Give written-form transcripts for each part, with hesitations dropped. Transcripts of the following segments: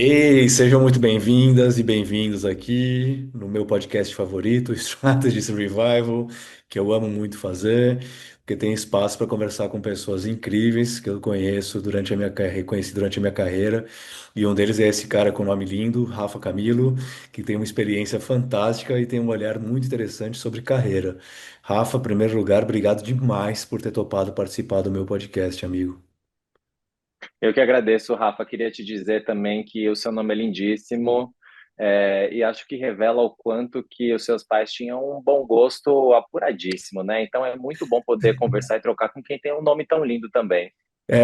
Ei, sejam muito bem-vindas e bem-vindos aqui no meu podcast favorito, Strategies Revival, que eu amo muito fazer, porque tem espaço para conversar com pessoas incríveis que eu conheço durante a minha carreira, conheci durante a minha carreira, e um deles é esse cara com nome lindo, Rafa Camilo, que tem uma experiência fantástica e tem um olhar muito interessante sobre carreira. Rafa, em primeiro lugar, obrigado demais por ter topado participar do meu podcast, amigo. Eu que agradeço, Rafa. Queria te dizer também que o seu nome é lindíssimo, e acho que revela o quanto que os seus pais tinham um bom gosto apuradíssimo, né? Então é muito bom poder conversar e trocar com quem tem um nome tão lindo também.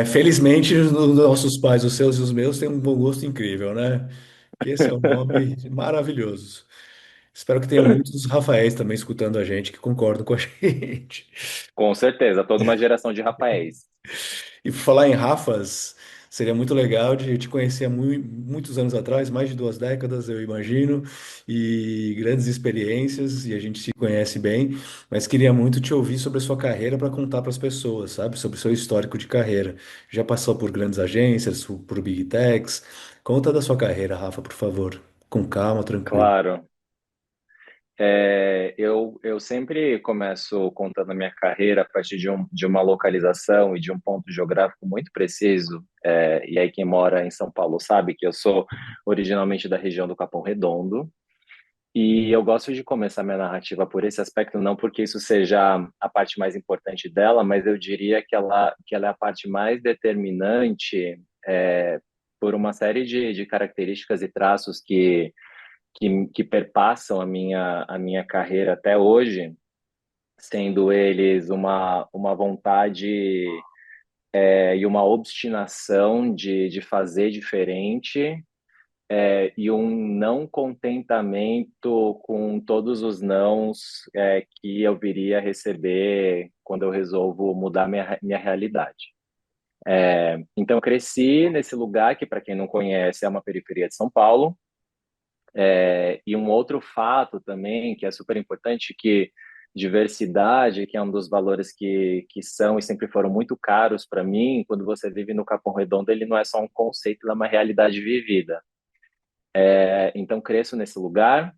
Felizmente, os nossos pais, os seus e os meus, têm um bom gosto incrível, né? Que esse é um nome maravilhoso. Espero que tenham muitos Rafaéis também escutando a gente, que concordam com a gente. Com certeza, toda uma geração de Rafaéis. E por falar em Rafas, seria muito legal de eu te conhecer há muitos anos atrás, mais de 2 décadas, eu imagino, e grandes experiências, e a gente se conhece bem, mas queria muito te ouvir sobre a sua carreira para contar para as pessoas, sabe? Sobre o seu histórico de carreira. Já passou por grandes agências, por Big Techs. Conta da sua carreira, Rafa, por favor. Com calma, tranquilo. Claro. Eu sempre começo contando a minha carreira a partir de uma localização e de um ponto geográfico muito preciso. E aí, quem mora em São Paulo sabe que eu sou originalmente da região do Capão Redondo. E eu gosto de começar minha narrativa por esse aspecto, não porque isso seja a parte mais importante dela, mas eu diria que ela é a parte mais determinante, por uma série de características e traços que perpassam a minha carreira até hoje, sendo eles uma vontade, e uma obstinação de fazer diferente, e um não contentamento com todos os nãos, que eu viria a receber quando eu resolvo mudar minha realidade. Então, eu cresci nesse lugar que, para quem não conhece, é uma periferia de São Paulo. E um outro fato também, que é super importante, que diversidade, que é um dos valores que são e sempre foram muito caros para mim, quando você vive no Capão Redondo, ele não é só um conceito, ele é uma realidade vivida. Então, cresço nesse lugar,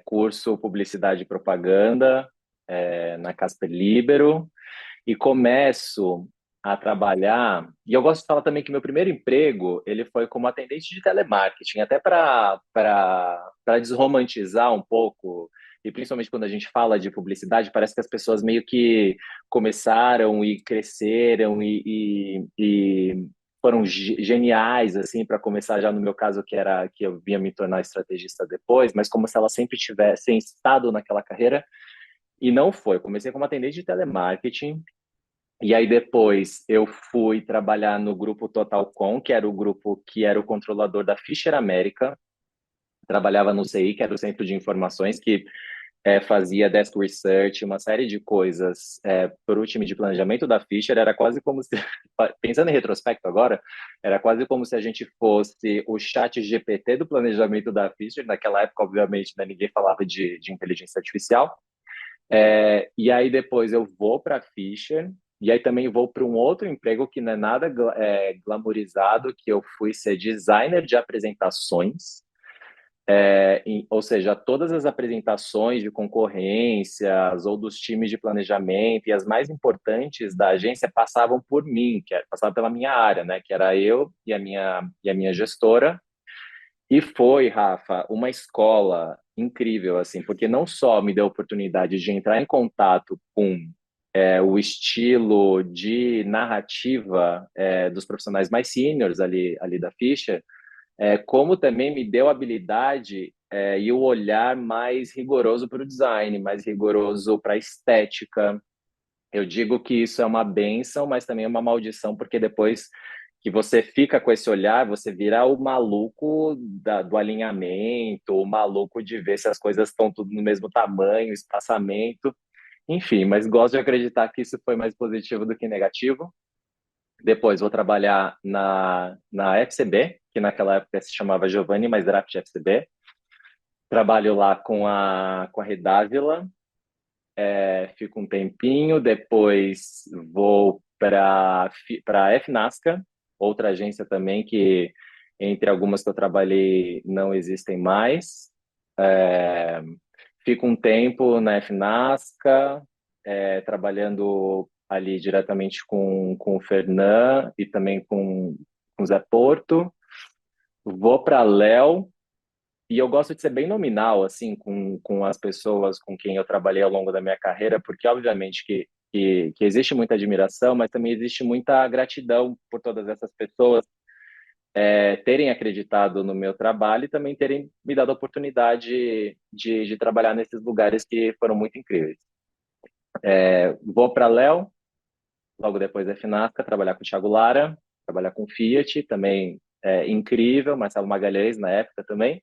curso Publicidade e Propaganda, na Casper Libero, e começo a trabalhar. E eu gosto de falar também que meu primeiro emprego ele foi como atendente de telemarketing, até para desromantizar um pouco. E principalmente quando a gente fala de publicidade, parece que as pessoas meio que começaram e cresceram e foram geniais assim para começar já no meu caso que eu vinha me tornar estrategista depois, mas como se elas sempre tivessem estado naquela carreira e não foi. Eu comecei como atendente de telemarketing e aí depois eu fui trabalhar no grupo Totalcom, que era o grupo que era o controlador da Fisher América. Trabalhava no CI, que era o Centro de Informações, que fazia desk research, uma série de coisas para o time de planejamento da Fisher. Era quase como se, pensando em retrospecto agora, era quase como se a gente fosse o chat GPT do planejamento da Fisher. Naquela época, obviamente, né, ninguém falava de inteligência artificial. E aí depois eu vou para a Fisher, e aí também vou para um outro emprego que não é nada glamourizado, que eu fui ser designer de apresentações, ou seja, todas as apresentações de concorrências ou dos times de planejamento e as mais importantes da agência passavam por mim, passavam pela minha área, né, que era eu e a minha gestora, e foi, Rafa, uma escola incrível, assim, porque não só me deu a oportunidade de entrar em contato com o estilo de narrativa dos profissionais mais seniors ali da Fischer, como também me deu a habilidade e o olhar mais rigoroso para o design, mais rigoroso para a estética. Eu digo que isso é uma bênção, mas também é uma maldição, porque depois que você fica com esse olhar, você vira o maluco do alinhamento, o maluco de ver se as coisas estão tudo no mesmo tamanho, espaçamento, enfim, mas gosto de acreditar que isso foi mais positivo do que negativo. Depois vou trabalhar na FCB, que naquela época se chamava Giovanni, mas Draft FCB. Trabalho lá com a Redávila, fico um tempinho, depois vou para a FNASCA, outra agência também que entre algumas que eu trabalhei não existem mais. É, Fico um tempo na FNASCA, trabalhando ali diretamente com o Fernan e também com o Zé Porto. Vou para a Léo, e eu gosto de ser bem nominal, assim, com as pessoas com quem eu trabalhei ao longo da minha carreira, porque, obviamente, que existe muita admiração, mas também existe muita gratidão por todas essas pessoas terem acreditado no meu trabalho e também terem me dado a oportunidade de trabalhar nesses lugares que foram muito incríveis. Vou para Léo, logo depois da Finasca, trabalhar com o Thiago Lara, trabalhar com Fiat, também incrível, Marcelo Magalhães na época também.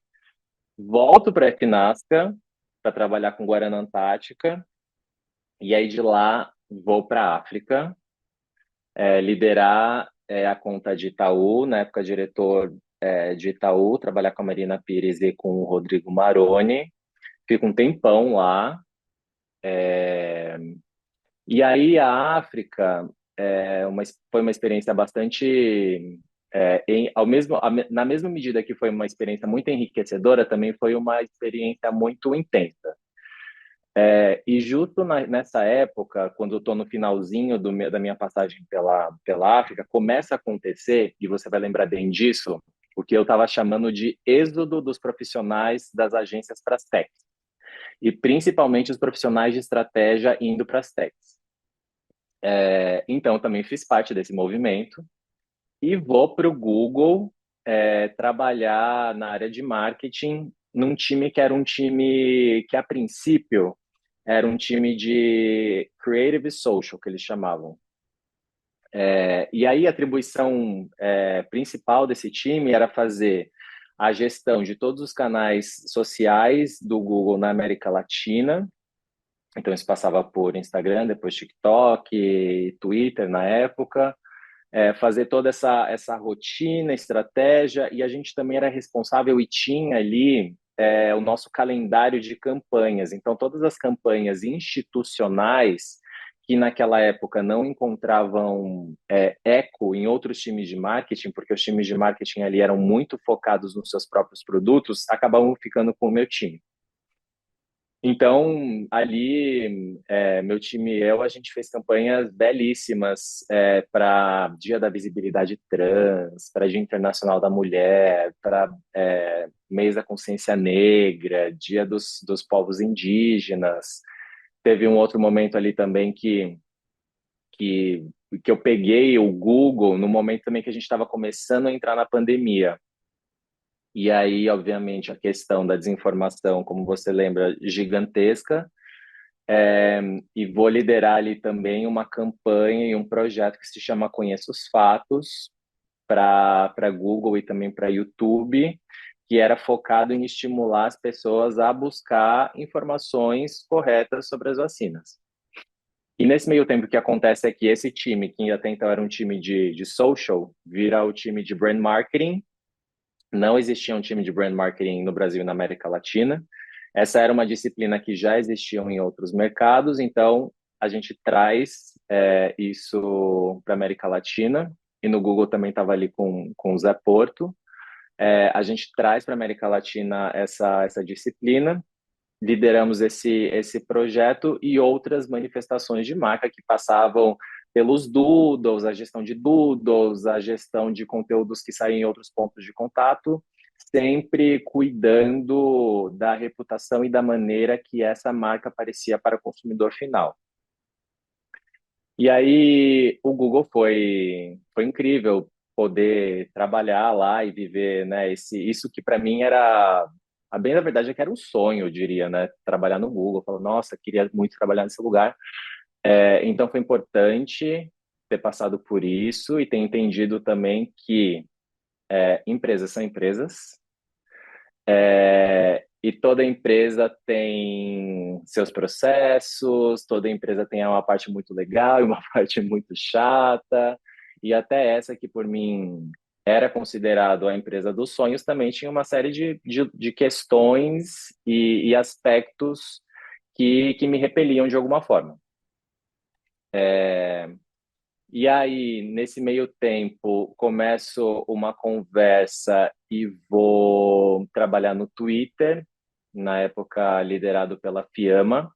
Volto para a Finasca para trabalhar com Guarana Antártica, e aí de lá vou para a África, liderar a conta de Itaú, na época diretor de Itaú, trabalhar com a Marina Pires e com o Rodrigo Maroni. Fico um tempão lá. E aí a África foi uma experiência bastante na mesma medida que foi uma experiência muito enriquecedora, também foi uma experiência muito intensa. E justo nessa época, quando eu estou no finalzinho da minha passagem pela África, começa a acontecer, e você vai lembrar bem disso, o que eu estava chamando de êxodo dos profissionais das agências para as techs, e principalmente os profissionais de estratégia indo para as techs. Então, eu também fiz parte desse movimento e vou para o Google trabalhar na área de marketing num time que era um time que, a princípio, era um time de Creative Social, que eles chamavam. E aí a atribuição principal desse time era fazer a gestão de todos os canais sociais do Google na América Latina. Então, isso passava por Instagram, depois TikTok, Twitter na época, fazer toda essa rotina, estratégia, e a gente também era responsável e tinha ali o nosso calendário de campanhas. Então, todas as campanhas institucionais que naquela época não encontravam eco em outros times de marketing, porque os times de marketing ali eram muito focados nos seus próprios produtos, acabavam ficando com o meu time. Então, ali, meu time e eu, a gente fez campanhas belíssimas para Dia da Visibilidade Trans, para Dia Internacional da Mulher, para Mês da Consciência Negra, Dia dos Povos Indígenas. Teve um outro momento ali também que, que eu peguei o Google, no momento também que a gente estava começando a entrar na pandemia. E aí, obviamente, a questão da desinformação, como você lembra, gigantesca. E vou liderar ali também uma campanha e um projeto que se chama Conheça os Fatos, para Google e também para YouTube, que era focado em estimular as pessoas a buscar informações corretas sobre as vacinas. E nesse meio tempo, o que acontece é que esse time, que até então era um time de social, vira o time de brand marketing. Não existia um time de brand marketing no Brasil e na América Latina. Essa era uma disciplina que já existia em outros mercados, então a gente traz isso para a América Latina, e no Google também estava ali com o Zé Porto. A gente traz para a América Latina essa disciplina, lideramos esse projeto e outras manifestações de marca que passavam pelos doodles, a gestão de doodles, a gestão de conteúdos que saem em outros pontos de contato, sempre cuidando da reputação e da maneira que essa marca parecia para o consumidor final. E aí o Google foi incrível poder trabalhar lá e viver, né, isso que para mim era, a bem da verdade é que era um sonho, eu diria, né, trabalhar no Google. Eu falo, nossa, queria muito trabalhar nesse lugar. Então foi importante ter passado por isso e ter entendido também que empresas são empresas, e toda empresa tem seus processos, toda empresa tem uma parte muito legal e uma parte muito chata, e até essa que por mim era considerado a empresa dos sonhos também tinha uma série de questões e aspectos que me repeliam de alguma forma. E aí, nesse meio tempo, começo uma conversa e vou trabalhar no Twitter, na época liderado pela Fiamma,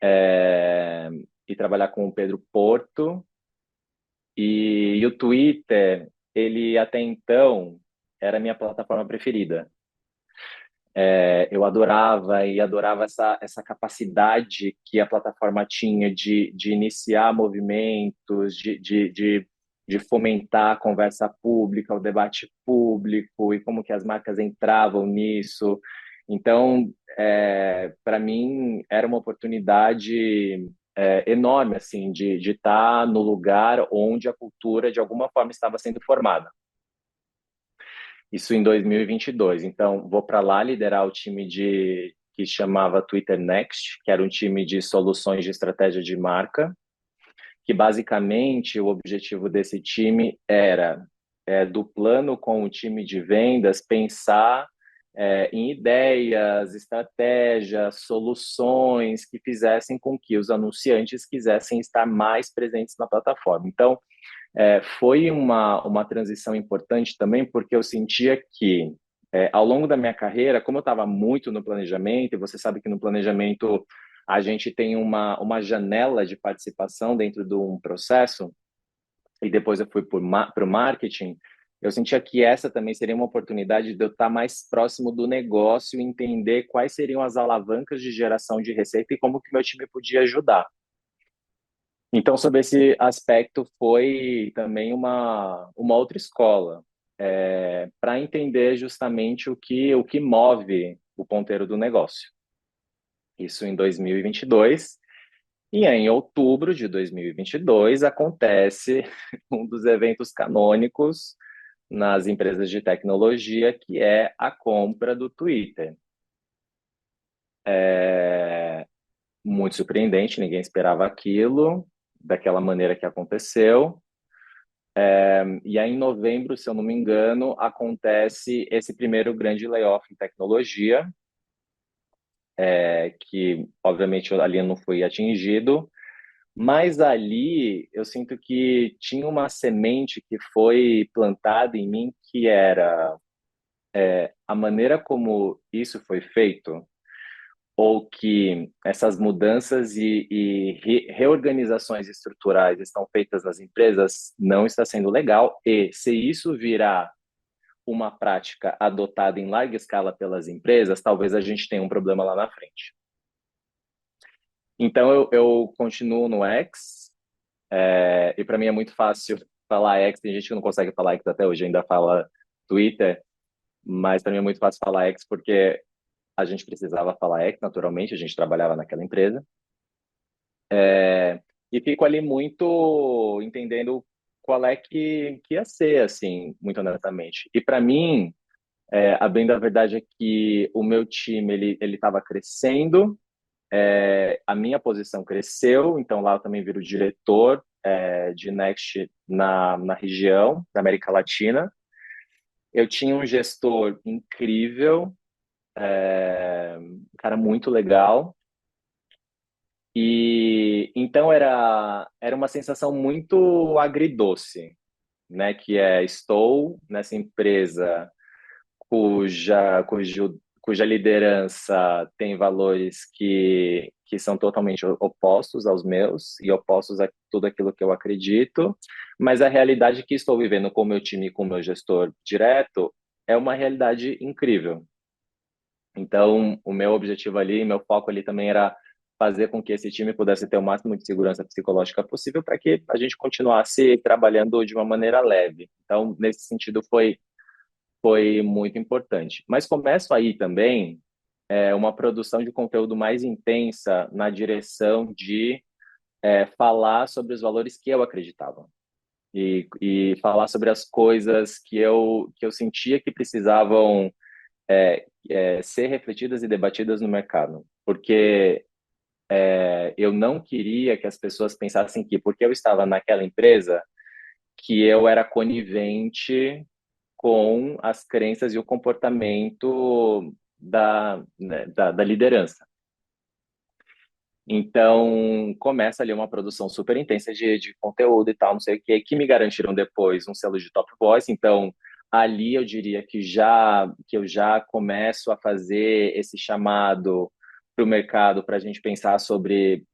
e trabalhar com o Pedro Porto. E o Twitter, ele até então era a minha plataforma preferida. Eu adorava e adorava essa capacidade que a plataforma tinha de iniciar movimentos, de fomentar a conversa pública, o debate público e como que as marcas entravam nisso. Então, para mim, era uma oportunidade enorme assim de estar no lugar onde a cultura de alguma forma estava sendo formada. Isso em 2022. Então, vou para lá liderar o time que chamava Twitter Next, que era um time de soluções de estratégia de marca, que basicamente o objetivo desse time era, do plano com o time de vendas, pensar em ideias, estratégias, soluções que fizessem com que os anunciantes quisessem estar mais presentes na plataforma. Então, foi uma transição importante também, porque eu sentia que, ao longo da minha carreira, como eu estava muito no planejamento, e você sabe que no planejamento a gente tem uma janela de participação dentro de um processo, e depois eu fui para o marketing, eu sentia que essa também seria uma oportunidade de eu estar mais próximo do negócio e entender quais seriam as alavancas de geração de receita e como que meu time podia ajudar. Então, sobre esse aspecto, foi também uma outra escola, para entender justamente o que move o ponteiro do negócio. Isso em 2022. E aí, em outubro de 2022, acontece um dos eventos canônicos nas empresas de tecnologia, que é a compra do Twitter. Muito surpreendente, ninguém esperava aquilo, daquela maneira que aconteceu. E aí, em novembro, se eu não me engano, acontece esse primeiro grande layoff em tecnologia, que obviamente ali eu não fui atingido, mas ali eu sinto que tinha uma semente que foi plantada em mim, que era a maneira como isso foi feito, ou que essas mudanças e reorganizações estruturais estão feitas nas empresas, não está sendo legal, e se isso virar uma prática adotada em larga escala pelas empresas, talvez a gente tenha um problema lá na frente. Então, eu continuo no X, e para mim é muito fácil falar X. Tem gente que não consegue falar X até hoje, ainda fala Twitter, mas para mim é muito fácil falar X porque a gente precisava falar X, naturalmente, a gente trabalhava naquela empresa. E fico ali muito entendendo qual é que ia ser, assim, muito honestamente. E para mim, a bem da verdade é que o meu time ele estava crescendo, a minha posição cresceu, então lá eu também viro diretor de Next na região da América Latina. Eu tinha um gestor incrível, um cara muito legal, e então era uma sensação muito agridoce, né? Que estou nessa empresa cuja liderança tem valores que são totalmente opostos aos meus e opostos a tudo aquilo que eu acredito, mas a realidade que estou vivendo com o meu time e com o meu gestor direto é uma realidade incrível. Então, o meu objetivo ali, meu foco ali também era fazer com que esse time pudesse ter o máximo de segurança psicológica possível para que a gente continuasse trabalhando de uma maneira leve. Então, nesse sentido, foi muito importante. Mas começo aí também uma produção de conteúdo mais intensa na direção de falar sobre os valores que eu acreditava e falar sobre as coisas que eu sentia que precisavam ser refletidas e debatidas no mercado, porque eu não queria que as pessoas pensassem que porque eu estava naquela empresa que eu era conivente com as crenças e o comportamento da liderança. Então, começa ali uma produção super intensa de conteúdo e tal, não sei o quê, que me garantiram depois um selo de Top Voice. Então, ali eu diria que eu já começo a fazer esse chamado para o mercado, para a gente pensar sobre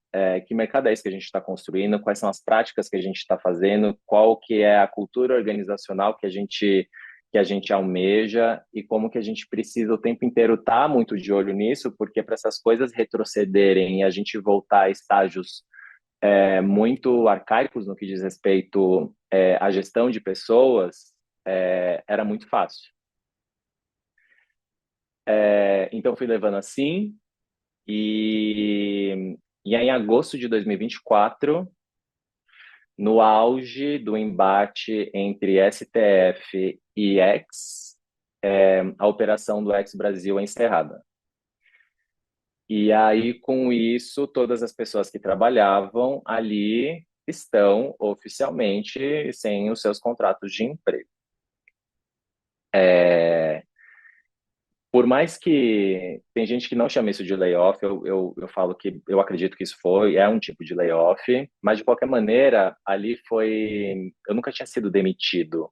que mercado é esse que a gente está construindo, quais são as práticas que a gente está fazendo, qual que é a cultura organizacional que a gente almeja e como que a gente precisa o tempo inteiro estar muito de olho nisso, porque para essas coisas retrocederem e a gente voltar a estágios muito arcaicos no que diz respeito à gestão de pessoas, era muito fácil. Então fui levando assim e aí, em agosto de 2024, no auge do embate entre STF e X, a operação do X Brasil é encerrada. E aí, com isso, todas as pessoas que trabalhavam ali estão oficialmente sem os seus contratos de emprego. Por mais que tem gente que não chama isso de layoff, eu falo que eu acredito que isso é um tipo de layoff, mas de qualquer maneira, ali foi. Eu nunca tinha sido demitido.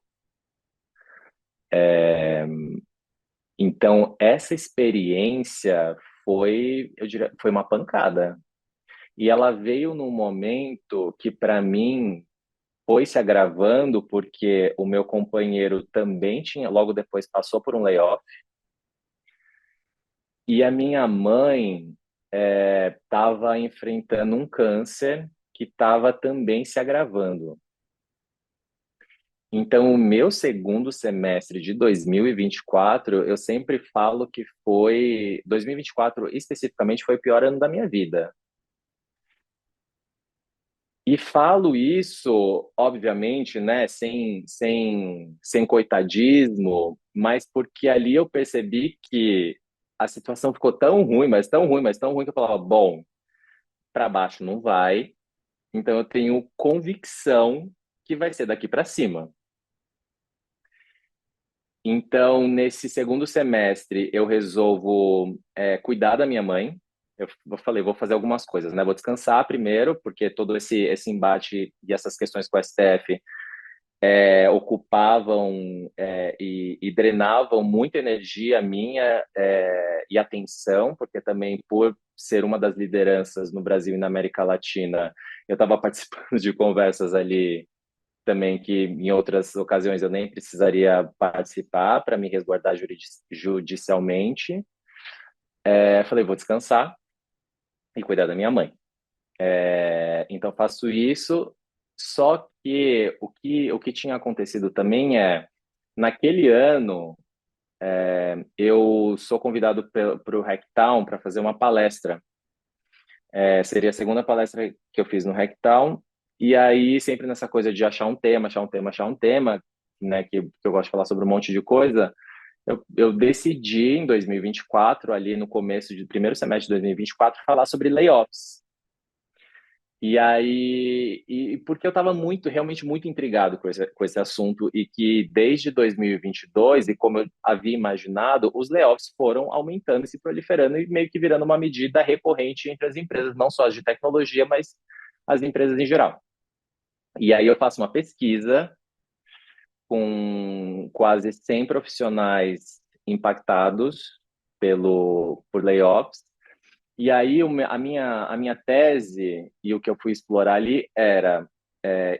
Então, essa experiência foi, eu diria, foi uma pancada. E ela veio num momento que, para mim, foi se agravando, porque o meu companheiro também tinha, logo depois, passou por um layoff. E a minha mãe estava enfrentando um câncer que estava também se agravando. Então, o meu segundo semestre de 2024, eu sempre falo que foi. 2024, especificamente, foi o pior ano da minha vida. E falo isso, obviamente, né, sem coitadismo, mas porque ali eu percebi que a situação ficou tão ruim, mas tão ruim, mas tão ruim que eu falava, bom, para baixo não vai, então eu tenho convicção que vai ser daqui para cima. Então, nesse segundo semestre, eu resolvo cuidar da minha mãe. Eu falei, vou fazer algumas coisas, né? Vou descansar primeiro, porque todo esse embate e essas questões com o STF ocupavam e drenavam muita energia minha e atenção, porque também por ser uma das lideranças no Brasil e na América Latina, eu estava participando de conversas ali também que em outras ocasiões eu nem precisaria participar para me resguardar judicialmente. Falei, vou descansar e cuidar da minha mãe. Então faço isso, só que o que tinha acontecido também naquele ano, eu sou convidado para o Hacktown para fazer uma palestra. Seria a segunda palestra que eu fiz no Hacktown, e aí sempre nessa coisa de achar um tema, achar um tema, achar um tema, né, que eu gosto de falar sobre um monte de coisa, eu decidi em 2024, ali no começo do primeiro semestre de 2024, falar sobre layoffs. E aí, porque eu estava realmente muito intrigado com esse assunto e que desde 2022, e como eu havia imaginado, os layoffs foram aumentando e se proliferando e meio que virando uma medida recorrente entre as empresas, não só as de tecnologia, mas as empresas em geral. E aí eu faço uma pesquisa com quase 100 profissionais impactados por layoffs. E aí a minha tese e o que eu fui explorar ali era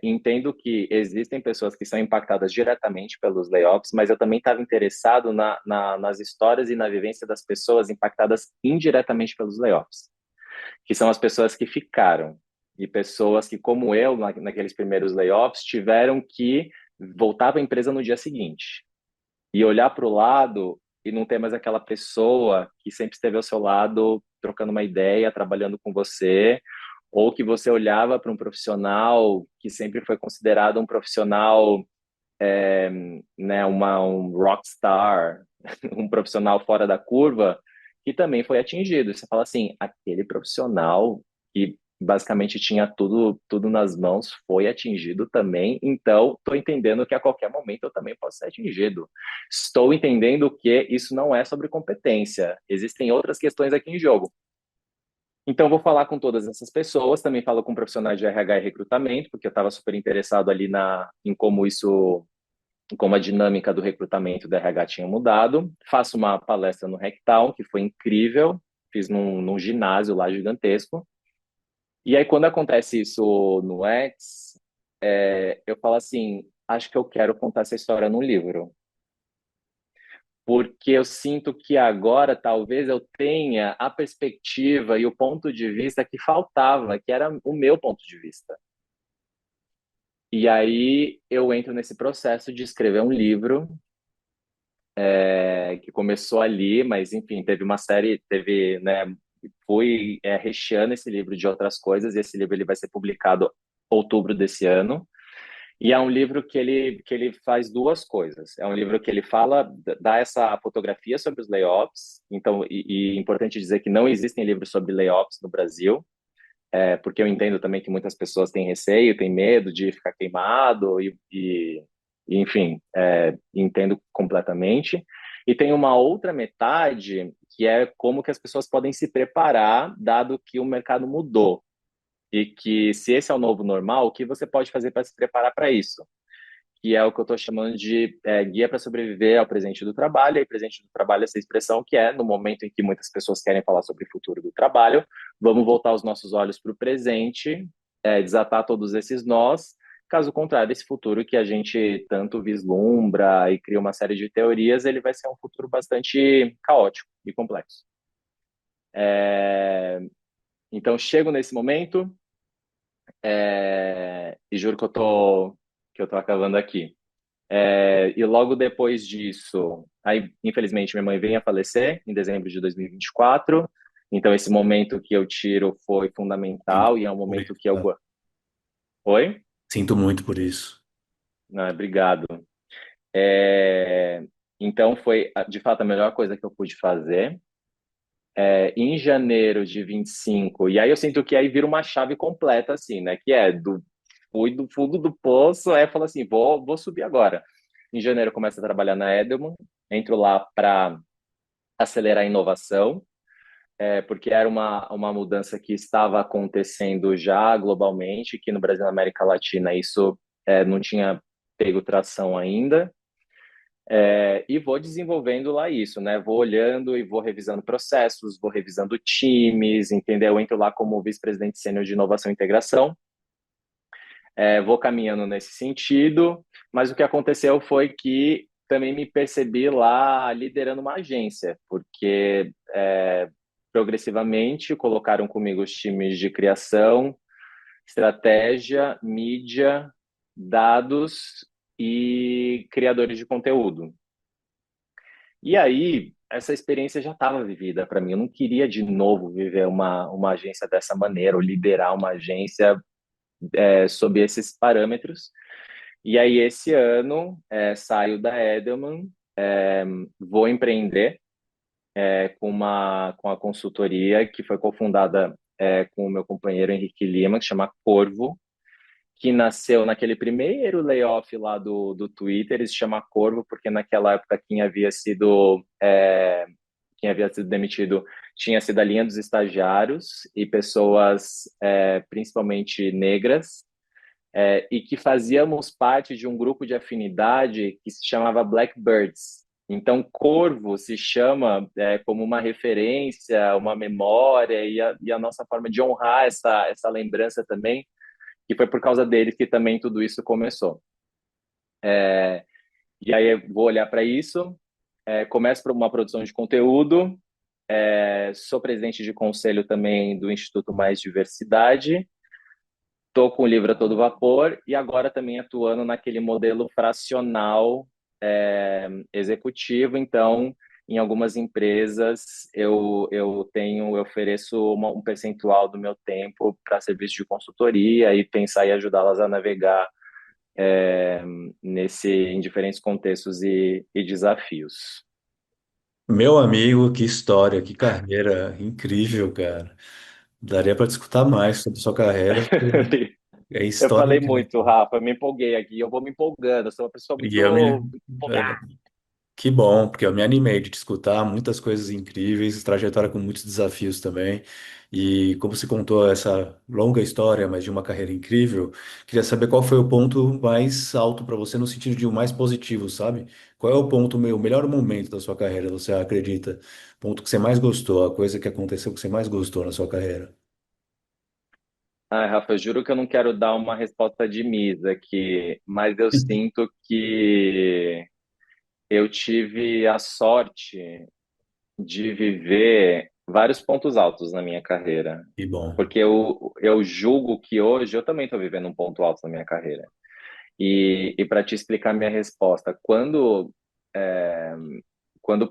entendo que existem pessoas que são impactadas diretamente pelos layoffs, mas eu também estava interessado nas histórias e na vivência das pessoas impactadas indiretamente pelos layoffs, que são as pessoas que ficaram e pessoas que, como eu, naqueles primeiros layoffs, tiveram que voltar para a empresa no dia seguinte e olhar para o lado e não ter mais aquela pessoa que sempre esteve ao seu lado, trocando uma ideia, trabalhando com você, ou que você olhava para um profissional que sempre foi considerado um profissional, né, um rockstar, um profissional fora da curva, que também foi atingido. Você fala assim, aquele profissional que basicamente tinha tudo nas mãos foi atingido também, então estou entendendo que a qualquer momento eu também posso ser atingido. Estou entendendo que isso não é sobre competência, existem outras questões aqui em jogo. Então, eu vou falar com todas essas pessoas, também falo com profissionais de RH e recrutamento, porque eu estava super interessado ali em como como a dinâmica do recrutamento da RH tinha mudado. Faço uma palestra no Hacktown, que foi incrível, fiz num ginásio lá gigantesco. E aí, quando acontece isso no X, eu falo assim, acho que eu quero contar essa história num livro. Porque eu sinto que agora talvez eu tenha a perspectiva e o ponto de vista que faltava, que era o meu ponto de vista. E aí eu entro nesse processo de escrever um livro, que começou ali, mas enfim, teve uma série, teve, né, fui recheando esse livro de outras coisas, e esse livro ele vai ser publicado em outubro desse ano. E é um livro que ele faz duas coisas. É um livro que ele fala, dá essa fotografia sobre os layoffs. Então, e é importante dizer que não existem livros sobre layoffs no Brasil, porque eu entendo também que muitas pessoas têm receio, têm medo de ficar queimado, enfim, entendo completamente. E tem uma outra metade que é como que as pessoas podem se preparar, dado que o mercado mudou. E que se esse é o novo normal, o que você pode fazer para se preparar para isso? Que é o que eu estou chamando de guia para sobreviver ao presente do trabalho. E presente do trabalho é essa expressão que é, no momento em que muitas pessoas querem falar sobre o futuro do trabalho, vamos voltar os nossos olhos para o presente, desatar todos esses nós. Caso contrário, esse futuro que a gente tanto vislumbra e cria uma série de teorias, ele vai ser um futuro bastante caótico e complexo. Então, chego nesse momento, e juro que que eu tô acabando aqui. E logo depois disso, aí, infelizmente, minha mãe veio a falecer em dezembro de 2024. Então, esse momento que eu tiro foi Sinto fundamental e é um por momento isso, que eu. tá? Oi? Sinto muito por isso. Não, obrigado. É, Então, foi de fato a melhor coisa que eu pude fazer. Em janeiro de 25, e aí eu sinto que aí vira uma chave completa, assim, né? Que é fui do fundo do poço, aí falo assim, vou subir agora. Em janeiro eu começo a trabalhar na Edelman, entro lá para acelerar a inovação, porque era uma mudança que estava acontecendo já globalmente, que no Brasil e na América Latina isso não tinha pego tração ainda. E vou desenvolvendo lá isso, né? Vou olhando e vou revisando processos, vou revisando times, entendeu? Eu entro lá como vice-presidente sênior de inovação e integração, vou caminhando nesse sentido, mas o que aconteceu foi que também me percebi lá liderando uma agência, porque progressivamente colocaram comigo os times de criação, estratégia, mídia, dados e criadores de conteúdo. E aí, essa experiência já estava vivida para mim. Eu não queria de novo viver uma agência dessa maneira, ou liderar uma agência sob esses parâmetros. E aí, esse ano, saio da Edelman, vou empreender com a consultoria que foi cofundada com o meu companheiro Henrique Lima, que chama Corvo, que nasceu naquele primeiro layoff lá do Twitter. Ele se chama Corvo porque naquela época quem havia sido demitido tinha sido a linha dos estagiários e pessoas principalmente negras, e que fazíamos parte de um grupo de afinidade que se chamava Blackbirds. Então, Corvo se chama como uma referência, uma memória e a nossa forma de honrar essa lembrança também, que foi por causa deles que também tudo isso começou. E aí eu vou olhar para isso, começo por uma produção de conteúdo, sou presidente de conselho também do Instituto Mais Diversidade, estou com o livro a todo vapor e agora também atuando naquele modelo fracional executivo. Então, em algumas empresas, eu ofereço um percentual do meu tempo para serviço de consultoria e pensar e ajudá-las a navegar em diferentes contextos e desafios. Meu amigo, que história, que carreira incrível, cara. Daria para discutir mais sobre sua carreira, porque é Eu falei histórica, né? muito, Rafa, eu me empolguei aqui, eu vou me empolgando, eu sou uma pessoa E eu me, muito empolgada. Que bom, porque eu me animei de te escutar, muitas coisas incríveis, trajetória com muitos desafios também. E como você contou essa longa história, mas de uma carreira incrível, queria saber qual foi o ponto mais alto para você no sentido de o mais positivo, sabe? Qual é o ponto, o melhor momento da sua carreira, você acredita? O ponto que você mais gostou, a coisa que aconteceu que você mais gostou na sua carreira. Ai, Rafa, eu juro que eu não quero dar uma resposta de Misa aqui, mas eu sinto que eu tive a sorte de viver vários pontos altos na minha carreira. Que bom. Porque eu julgo que hoje eu também estou vivendo um ponto alto na minha carreira. E para te explicar minha resposta, quando,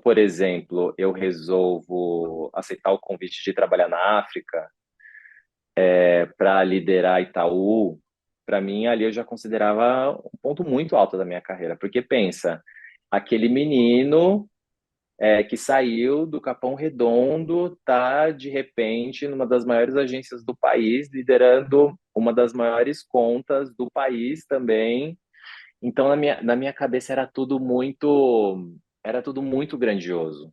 por exemplo, eu resolvo aceitar o convite de trabalhar na África para liderar Itaú, para mim ali eu já considerava um ponto muito alto da minha carreira. Porque pensa, aquele menino que saiu do Capão Redondo, tá de repente numa das maiores agências do país, liderando uma das maiores contas do país também. Então na minha cabeça era tudo muito grandioso.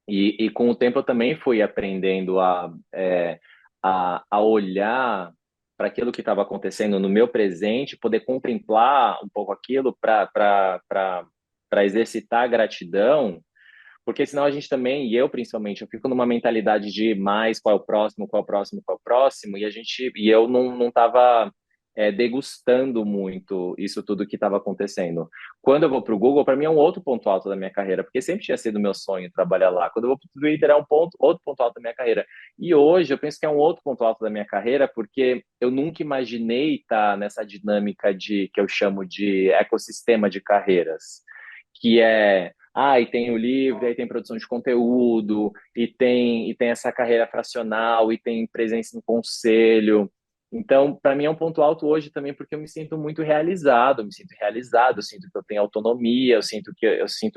E com o tempo eu também fui aprendendo a olhar para aquilo que estava acontecendo no meu presente, poder contemplar um pouco aquilo para exercitar a gratidão, porque senão a gente também, e eu principalmente, eu fico numa mentalidade de mais, qual é o próximo, qual é o próximo, qual é o próximo, e eu não estava degustando muito isso tudo que estava acontecendo. Quando eu vou para o Google, para mim é um outro ponto alto da minha carreira, porque sempre tinha sido meu sonho trabalhar lá. Quando eu vou para o Twitter é outro ponto alto da minha carreira. E hoje eu penso que é um outro ponto alto da minha carreira, porque eu nunca imaginei estar nessa dinâmica que eu chamo de ecossistema de carreiras, que é e tem o livro, aí tem produção de conteúdo, e tem essa carreira fracional, e tem presença em conselho. Então, para mim é um ponto alto hoje também, porque eu me sinto muito realizado, eu sinto que eu tenho autonomia, eu sinto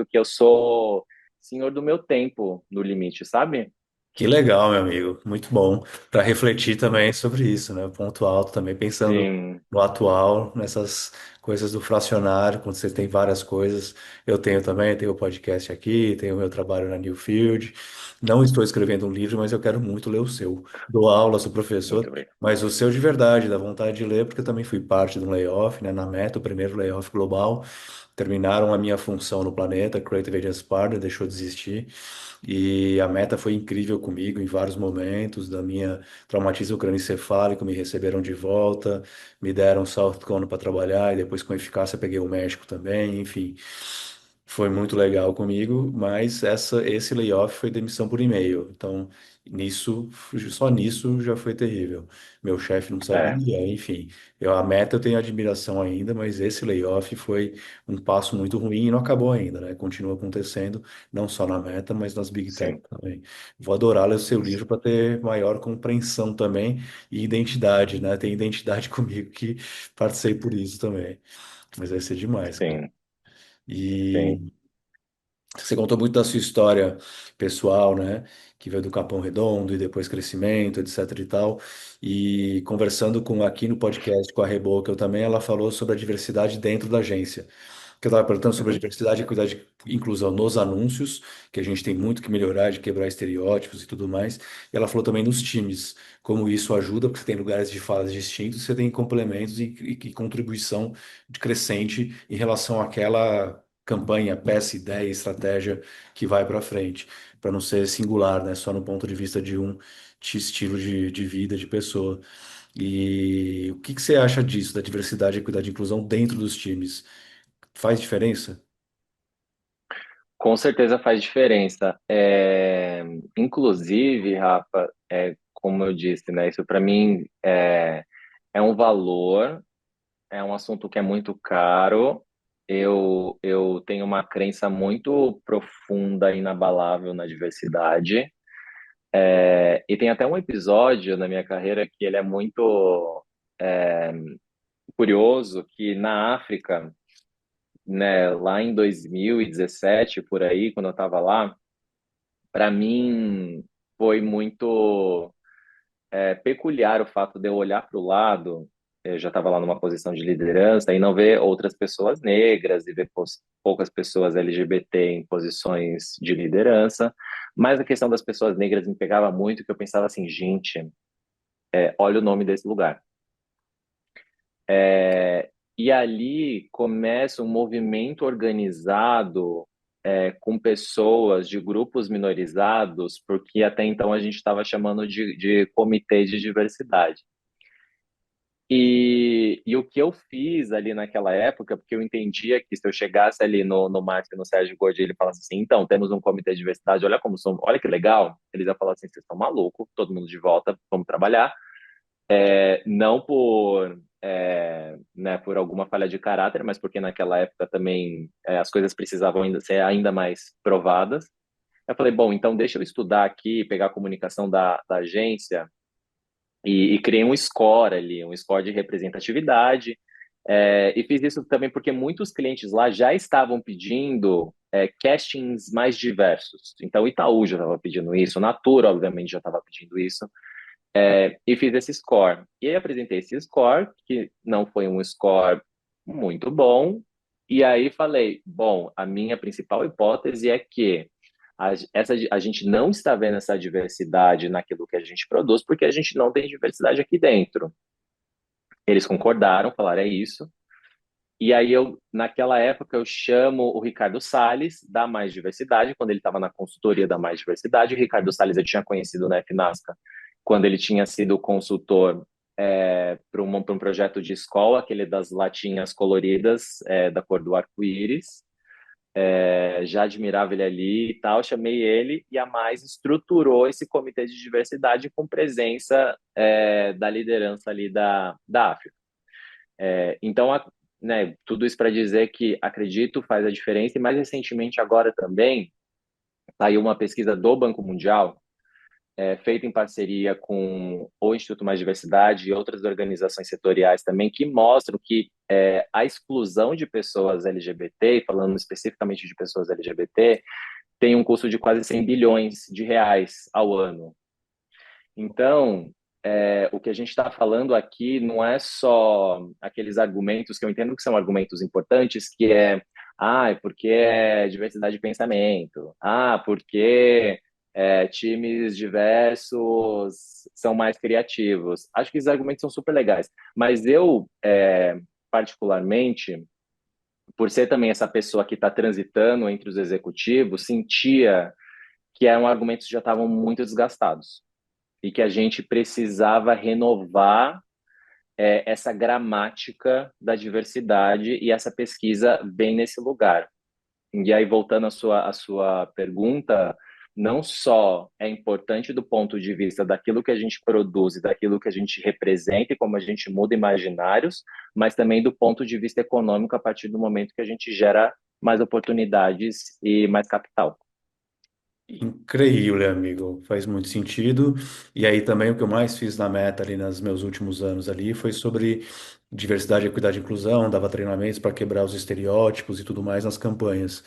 que eu sou senhor do meu tempo no limite, sabe? Que legal, meu amigo. Muito bom. Para refletir também sobre isso, né? Ponto alto também, pensando Sim, no atual, nessas coisas do fracionário, quando você tem várias coisas. Eu tenho também, tenho o podcast aqui, tenho o meu trabalho na Newfield. Não estou escrevendo um livro, mas eu quero muito ler o seu. Dou aula, sou muito professor, bem. mas o seu de verdade, dá vontade de ler, porque eu também fui parte de um layoff, né? Na Meta, o primeiro layoff global. Terminaram a minha função no planeta, Creative Agency Partner, deixou de existir. E a Meta foi incrível comigo em vários momentos da minha traumatismo crânioencefálico, me receberam de volta, me deram South Cone para trabalhar e depois com eficácia peguei o México também, enfim. Foi muito legal comigo, mas esse layoff foi demissão por e-mail. Então, só nisso já foi terrível. Meu chefe não É, sabia, enfim. A Meta eu tenho admiração ainda, mas esse layoff foi um passo muito ruim e não acabou ainda, né? Continua acontecendo, não só na Meta, mas nas Big Tech sim, também. Vou adorar ler o seu livro para ter maior compreensão também e identidade, né? Tem identidade comigo que passei por isso também. Mas vai ser demais, cara. sim, sim. E você contou muito da sua história pessoal, né? Que veio do Capão Redondo e depois crescimento, etc e tal. E conversando com aqui no podcast com a Reboca, eu também, ela falou sobre a diversidade dentro da agência. Que eu estava perguntando sobre a Uhum. diversidade e equidade e inclusão nos anúncios, que a gente tem muito que melhorar, de quebrar estereótipos e tudo mais. E ela falou também nos times, como isso ajuda, porque você tem lugares de falas distintos, você tem complementos e contribuição de crescente em relação àquela campanha, peça, ideia, estratégia que vai para frente, para não ser singular, né? Só no ponto de vista de um estilo de vida, de pessoa. E o que que você acha disso, da diversidade, equidade e inclusão dentro dos times? Faz diferença? Com certeza faz diferença. Inclusive, Rafa, como eu disse, né, isso para mim é um valor, é um assunto que é muito caro. Eu tenho uma crença muito profunda e inabalável na diversidade. E tem até um episódio na minha carreira que ele é muito curioso, que na África, né, lá em 2017, por aí, quando eu estava lá, para mim foi muito peculiar o fato de eu olhar para o lado eu já estava lá numa posição de liderança, e não ver outras pessoas negras e ver poucas pessoas LGBT em posições de liderança. Mas a questão das pessoas negras me pegava muito, que eu pensava assim, gente, olha o nome desse lugar. E ali começa um movimento organizado com pessoas de grupos minorizados, porque até então a gente estava chamando de comitê de diversidade. E o que eu fiz ali naquela época, porque eu entendia que se eu chegasse ali no Márcio e no Sérgio Gordi, ele falasse assim, então, temos um comitê de diversidade, olha como somos, olha que legal, eles iam falar assim, vocês estão malucos, todo mundo de volta, vamos trabalhar. Não né, por alguma falha de caráter, mas porque naquela época também as coisas precisavam ainda ser ainda mais provadas. Eu falei, bom, então deixa eu estudar aqui, pegar a comunicação da agência e criei um score ali, um score de representatividade. E fiz isso também porque muitos clientes lá já estavam pedindo castings mais diversos. Então, Itaú já estava pedindo isso, Natura, obviamente, já estava pedindo isso. E fiz esse score. E aí apresentei esse score, que não foi um score muito bom. E aí falei, bom, a minha principal hipótese é que a gente não está vendo essa diversidade naquilo que a gente produz, porque a gente não tem diversidade aqui dentro. Eles concordaram, falaram, é isso. E aí naquela época, eu chamo o Ricardo Salles, da Mais Diversidade, quando ele estava na consultoria da Mais Diversidade. O Ricardo Salles eu tinha conhecido na FNASCA, quando ele tinha sido consultor para um projeto de escola, aquele das latinhas coloridas, da cor do arco-íris. Já admirava ele ali e tal, chamei ele e a Mais estruturou esse comitê de diversidade com presença da liderança ali da África. Então, né, tudo isso para dizer que acredito faz a diferença, e mais recentemente agora também saiu uma pesquisa do Banco Mundial, feita em parceria com o Instituto Mais Diversidade e outras organizações setoriais também, que mostram que a exclusão de pessoas LGBT, falando especificamente de pessoas LGBT, tem um custo de quase 100 bilhões de reais ao ano. Então, o que a gente está falando aqui não é só aqueles argumentos que eu entendo que são argumentos importantes, que é porque é diversidade de pensamento, porque times diversos são mais criativos. Acho que esses argumentos são super legais, mas eu, particularmente, por ser também essa pessoa que está transitando entre os executivos, sentia que eram argumentos que já estavam muito desgastados e que a gente precisava renovar essa gramática da diversidade, e essa pesquisa vem nesse lugar. E aí, voltando à sua pergunta, não só é importante do ponto de vista daquilo que a gente produz e daquilo que a gente representa e como a gente muda imaginários, mas também do ponto de vista econômico, a partir do momento que a gente gera mais oportunidades e mais capital. Incrível, amigo. Faz muito sentido. E aí também o que eu mais fiz na meta ali nos meus últimos anos ali foi sobre diversidade, equidade e inclusão, dava treinamentos para quebrar os estereótipos e tudo mais nas campanhas.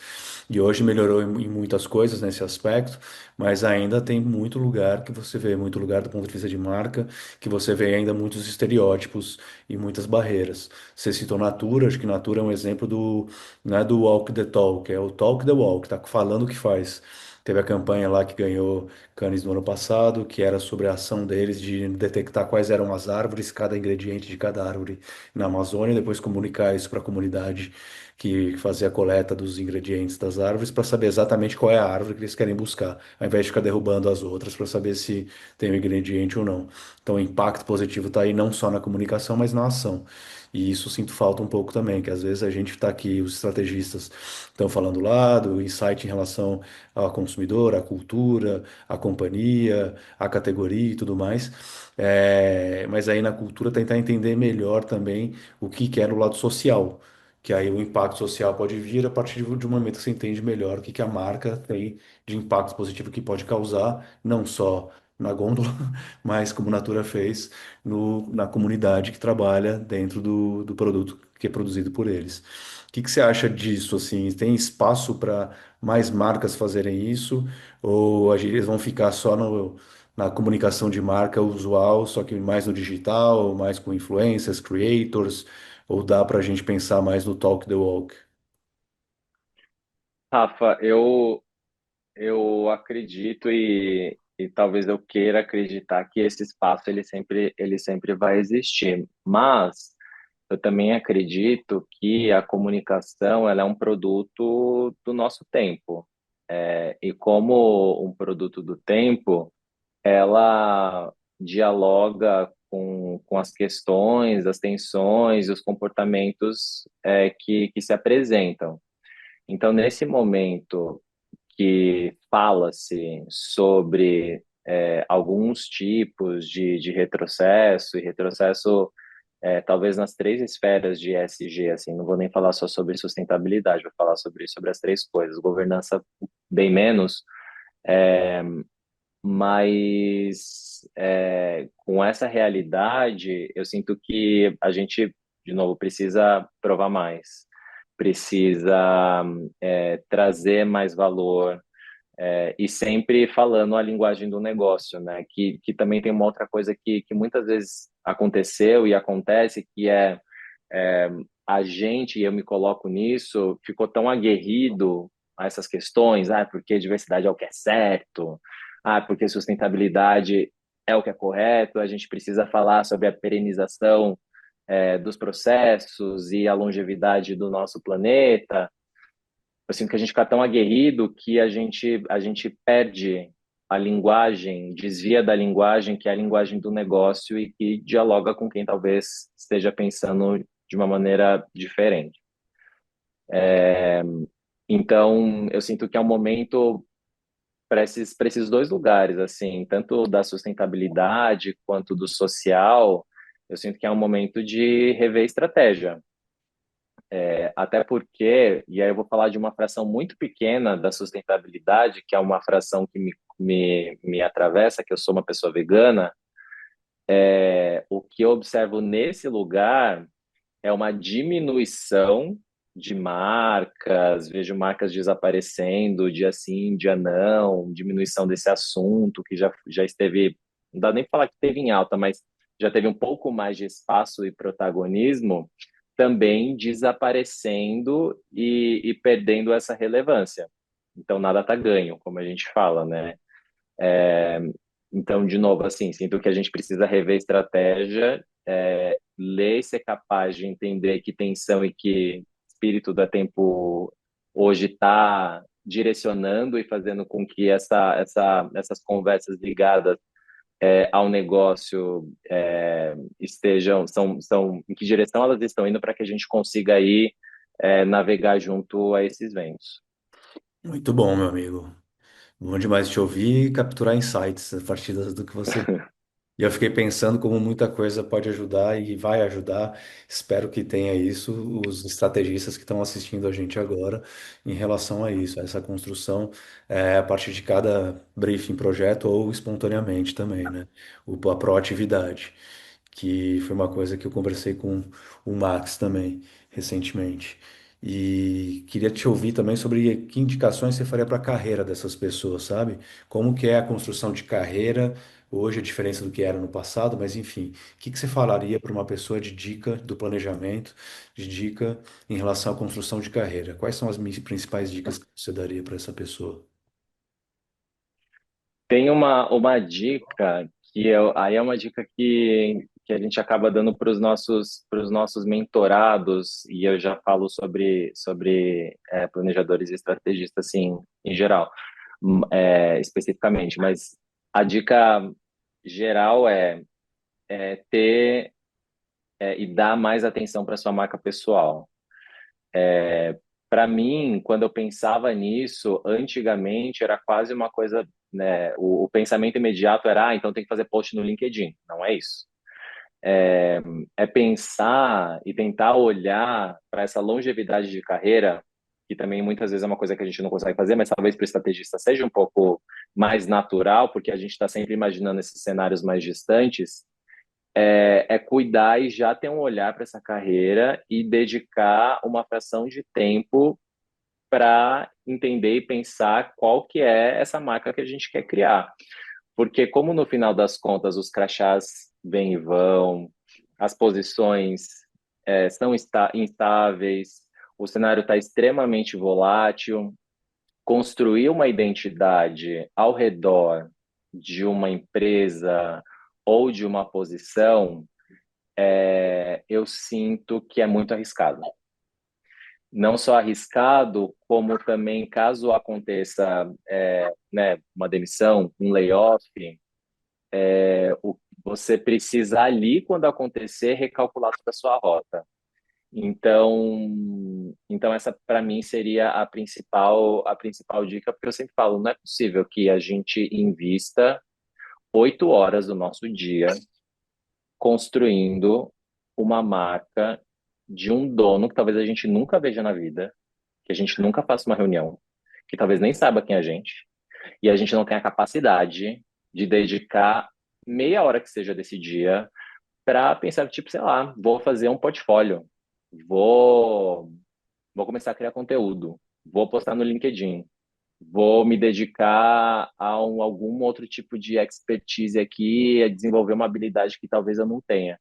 E hoje melhorou em muitas coisas nesse aspecto, mas ainda tem muito lugar que você vê, muito lugar do ponto de vista de marca, que você vê ainda muitos estereótipos e muitas barreiras. Você citou Natura, acho que Natura é um exemplo do, não é do walk the talk, é o talk the walk, tá falando o que faz. Teve a campanha lá que ganhou Cannes no ano passado, que era sobre a ação deles de detectar quais eram as árvores, cada ingrediente de cada árvore na Amazônia, e depois comunicar isso para a comunidade que fazia a coleta dos ingredientes das árvores para saber exatamente qual é a árvore que eles querem buscar, ao invés de ficar derrubando as outras para saber se tem o ingrediente ou não. Então, o impacto positivo está aí não só na comunicação, mas na ação. E isso sinto falta um pouco também, que às vezes a gente está aqui, os estrategistas estão falando lá do insight em relação ao consumidor, à cultura, à companhia, à categoria e tudo mais. Mas aí na cultura tentar entender melhor também o que é no lado social, que aí o impacto social pode vir a partir de um momento que você entende melhor o que a marca tem de impacto positivo que pode causar, não só na gôndola, mas como a Natura fez na comunidade que trabalha dentro do produto que é produzido por eles. O que você acha disso, assim? Tem espaço para mais marcas fazerem isso? Ou eles vão ficar só na comunicação de marca usual, só que mais no digital, mais com influencers, creators, ou dá para a gente pensar mais no talk the walk? Rafa, eu acredito e talvez eu queira acreditar que esse espaço ele sempre vai existir, mas eu também acredito que a comunicação ela é um produto do nosso tempo. E como um produto do tempo, ela dialoga com as questões, as tensões, os comportamentos que se apresentam. Então, nesse momento que fala-se sobre alguns tipos de retrocesso, e retrocesso talvez nas três esferas de ESG, assim, não vou nem falar só sobre sustentabilidade, vou falar sobre as três coisas, governança bem menos, mas com essa realidade, eu sinto que a gente, de novo, precisa provar mais, precisa trazer mais valor, e sempre falando a linguagem do negócio, né? Que também tem uma outra coisa que muitas vezes aconteceu e acontece, que é a gente, e eu me coloco nisso, ficou tão aguerrido a essas questões, porque diversidade é o que é certo, porque sustentabilidade é o que é correto, a gente precisa falar sobre a perenização dos processos e a longevidade do nosso planeta. Eu sinto que a gente fica tão aguerrido que a gente perde a linguagem, desvia da linguagem que é a linguagem do negócio e que dialoga com quem talvez esteja pensando de uma maneira diferente. Então, eu sinto que é um momento para esses dois lugares, assim, tanto da sustentabilidade quanto do social, eu sinto que é um momento de rever estratégia. Até porque, e aí eu vou falar de uma fração muito pequena da sustentabilidade, que é uma fração que me atravessa, que eu sou uma pessoa vegana. O que eu observo nesse lugar é uma diminuição de marcas, vejo marcas desaparecendo, dia sim, dia não, diminuição desse assunto que já esteve, não dá nem pra falar que esteve em alta, mas já teve um pouco mais de espaço e protagonismo, também desaparecendo e perdendo essa relevância. Então nada está ganho, como a gente fala, né? Então, de novo, assim, sinto que a gente precisa rever estratégia, ler e ser capaz de entender que tensão e que espírito da tempo hoje está direcionando e fazendo com que essas conversas ligadas ao negócio em que direção elas estão indo para que a gente consiga aí navegar junto a esses ventos. Muito bom, meu amigo. Bom demais te ouvir e capturar insights a partir do que você. E eu fiquei pensando como muita coisa pode ajudar e vai ajudar. Espero que tenha isso, os estrategistas que estão assistindo a gente agora, em relação a isso, a essa construção, a partir de cada briefing projeto ou espontaneamente também, né? A proatividade, que foi uma coisa que eu conversei com o Max também, recentemente. E queria te ouvir também sobre que indicações você faria para a carreira dessas pessoas, sabe? Como que é a construção de carreira hoje, a diferença do que era no passado, mas enfim, o que que você falaria para uma pessoa de dica do planejamento, de dica em relação à construção de carreira? Quais são as principais dicas que você daria para essa pessoa? Tem uma dica aí é uma dica que a gente acaba dando para os nossos mentorados, e eu já falo sobre planejadores e estrategistas, assim, em geral, especificamente, mas a dica geral é ter e dar mais atenção para sua marca pessoal. Para mim, quando eu pensava nisso, antigamente era quase uma coisa, né? O pensamento imediato era, então tem que fazer post no LinkedIn. Não é isso. É pensar e tentar olhar para essa longevidade de carreira, que também muitas vezes é uma coisa que a gente não consegue fazer, mas talvez para o estrategista seja um pouco mais natural, porque a gente está sempre imaginando esses cenários mais distantes. É cuidar e já ter um olhar para essa carreira e dedicar uma fração de tempo para entender e pensar qual que é essa marca que a gente quer criar. Porque como no final das contas os crachás vêm e vão, as posições são instáveis, o cenário está extremamente volátil, construir uma identidade ao redor de uma empresa ou de uma posição, eu sinto que é muito arriscado. Não só arriscado, como também caso aconteça né, uma demissão, um layoff, você precisa ali, quando acontecer, recalcular toda a sua rota. Então essa para mim seria a principal dica, porque eu sempre falo, não é possível que a gente invista 8 horas do nosso dia construindo uma marca de um dono que talvez a gente nunca veja na vida, que a gente nunca faça uma reunião, que talvez nem saiba quem é a gente, e a gente não tem a capacidade de dedicar meia hora que seja desse dia para pensar, tipo, sei lá, vou fazer um portfólio, vou, vou começar a criar conteúdo, vou postar no LinkedIn, vou me dedicar a algum outro tipo de expertise aqui, a desenvolver uma habilidade que talvez eu não tenha.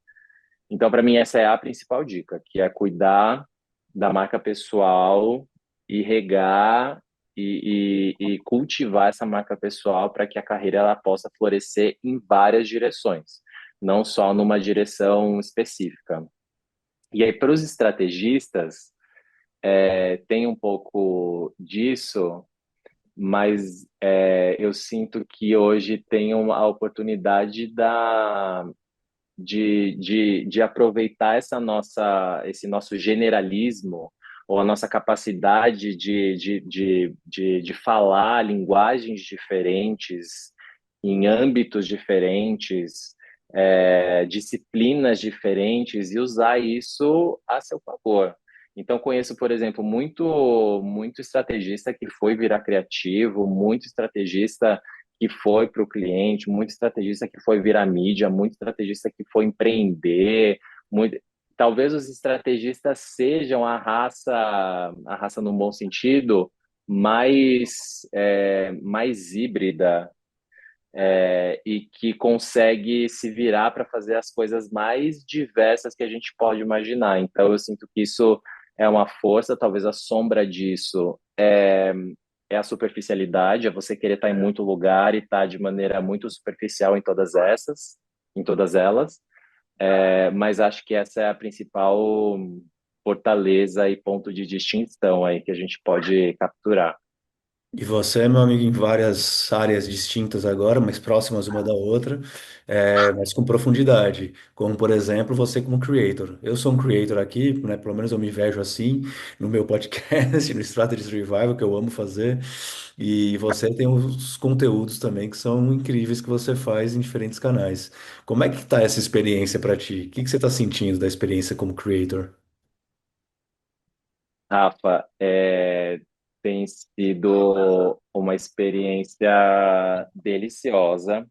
Então, para mim, essa é a principal dica, que é cuidar da marca pessoal e regar e cultivar essa marca pessoal para que a carreira ela possa florescer em várias direções, não só numa direção específica. E aí, para os estrategistas, tem um pouco disso, mas eu sinto que hoje tem a oportunidade de aproveitar esse nosso generalismo ou a nossa capacidade de falar linguagens diferentes em âmbitos diferentes, disciplinas diferentes e usar isso a seu favor. Então, conheço, por exemplo, muito estrategista que foi virar criativo, muito estrategista que foi para o cliente, muito estrategista que foi virar mídia, muito estrategista que foi empreender, muito... Talvez os estrategistas sejam a raça no bom sentido, mais híbrida, e que consegue se virar para fazer as coisas mais diversas que a gente pode imaginar. Então, eu sinto que isso é uma força, talvez a sombra disso é a superficialidade, é você querer estar em muito lugar e estar de maneira muito superficial em todas elas. Mas acho que essa é a principal fortaleza e ponto de distinção aí que a gente pode capturar. E você é meu amigo em várias áreas distintas agora, mas próximas uma da outra, mas com profundidade. Como, por exemplo, você como creator. Eu sou um creator aqui, né? Pelo menos eu me vejo assim no meu podcast, no Strategies Revival, que eu amo fazer. E você tem os conteúdos também que são incríveis que você faz em diferentes canais. Como é que tá essa experiência para ti? O que que você está sentindo da experiência como creator? Rafa, tem sido uma experiência deliciosa.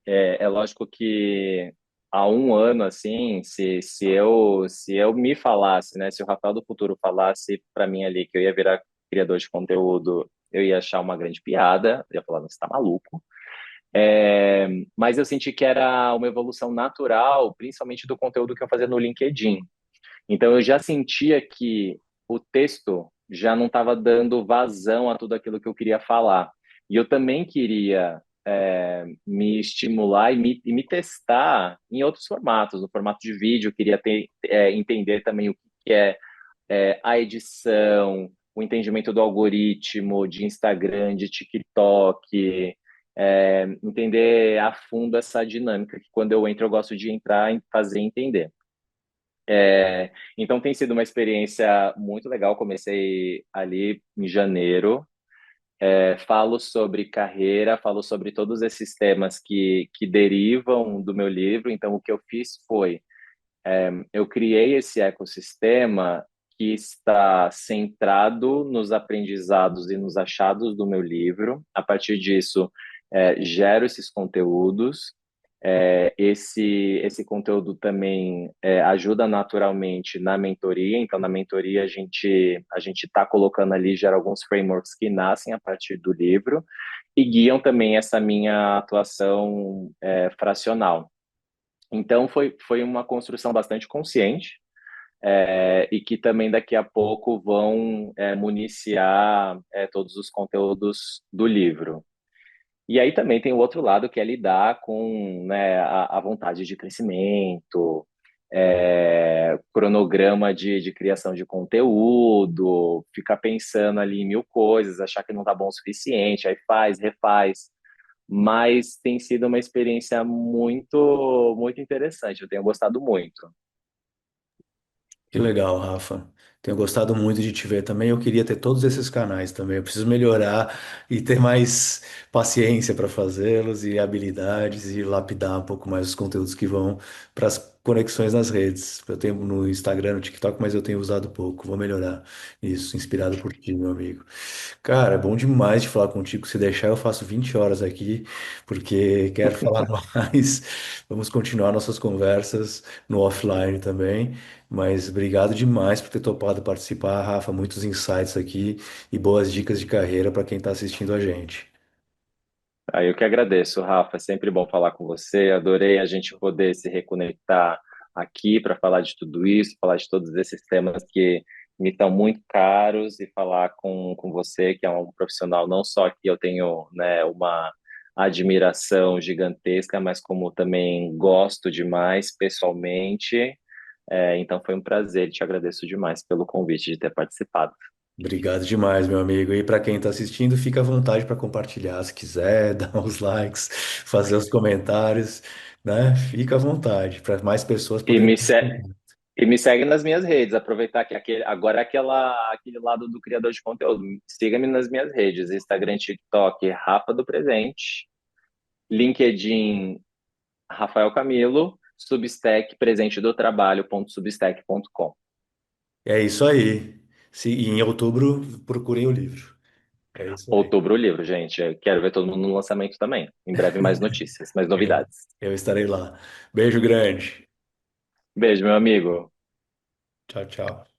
É lógico que há um ano, assim, se eu me falasse, né, se o Rafael do futuro falasse para mim ali que eu ia virar criador de conteúdo, eu ia achar uma grande piada, eu ia falar, você está maluco. Mas eu senti que era uma evolução natural, principalmente do conteúdo que eu fazia no LinkedIn. Então eu já sentia que o texto já não estava dando vazão a tudo aquilo que eu queria falar. E eu também queria me estimular e me testar em outros formatos, no formato de vídeo, eu queria entender também o que é a edição, o entendimento do algoritmo de Instagram, de TikTok, entender a fundo essa dinâmica, que quando eu entro eu gosto de entrar e fazer entender. Então tem sido uma experiência muito legal. Comecei ali em janeiro. Falo sobre carreira, falo sobre todos esses temas que derivam do meu livro. Então, o que eu fiz foi, eu criei esse ecossistema que está centrado nos aprendizados e nos achados do meu livro. A partir disso, gero esses conteúdos. Esse conteúdo também ajuda naturalmente na mentoria. Então, na mentoria, a gente está colocando ali, gera alguns frameworks que nascem a partir do livro. e guiam também essa minha atuação fracional. Então, foi uma construção bastante consciente, e que também daqui a pouco vão municiar todos os conteúdos do livro. E aí também tem o outro lado, que é lidar com, né, a vontade de crescimento, cronograma de criação de conteúdo, ficar pensando ali em mil coisas, achar que não tá bom o suficiente, aí faz, refaz. Mas tem sido uma experiência muito, muito interessante. Eu tenho gostado muito. Que legal, Rafa. Tenho gostado muito de te ver também. Eu queria ter todos esses canais também. Eu preciso melhorar e ter mais paciência para fazê-los e habilidades e lapidar um pouco mais os conteúdos que vão para as conexões nas redes. Eu tenho no Instagram, no TikTok, mas eu tenho usado pouco. Vou melhorar isso, inspirado por ti, meu amigo. Cara, é bom demais de falar contigo. Se deixar, eu faço 20 horas aqui, porque quero falar mais. Vamos continuar nossas conversas no offline também. Mas obrigado demais por ter topado participar, Rafa. Muitos insights aqui e boas dicas de carreira para quem está assistindo a gente. Aí eu que agradeço, Rafa. É sempre bom falar com você. Adorei a gente poder se reconectar aqui para falar de tudo isso, falar de todos esses temas que me estão muito caros e falar com você, que é um profissional não só que eu tenho, né, uma admiração gigantesca, mas como também gosto demais pessoalmente. Então foi um prazer, te agradeço demais pelo convite de ter participado. Obrigado demais, meu amigo. E para quem está assistindo, fica à vontade para compartilhar, se quiser, dar os likes, fazer os comentários, né? Fica à vontade para mais pessoas E poderem. me, se- E me segue nas minhas redes, aproveitar que agora é aquele lado do criador de conteúdo. Siga-me nas minhas redes, Instagram, TikTok, Rafa do Presente, LinkedIn, Rafael Camilo, Substack, presente do trabalho.substack.com. É isso aí. Em outubro, procurei o livro. É isso aí. Outubro o livro, gente. Eu quero ver todo mundo no lançamento também. Em breve mais notícias, mais Eu, novidades. eu estarei lá. Beijo grande. Beijo, meu amigo. Tchau, tchau.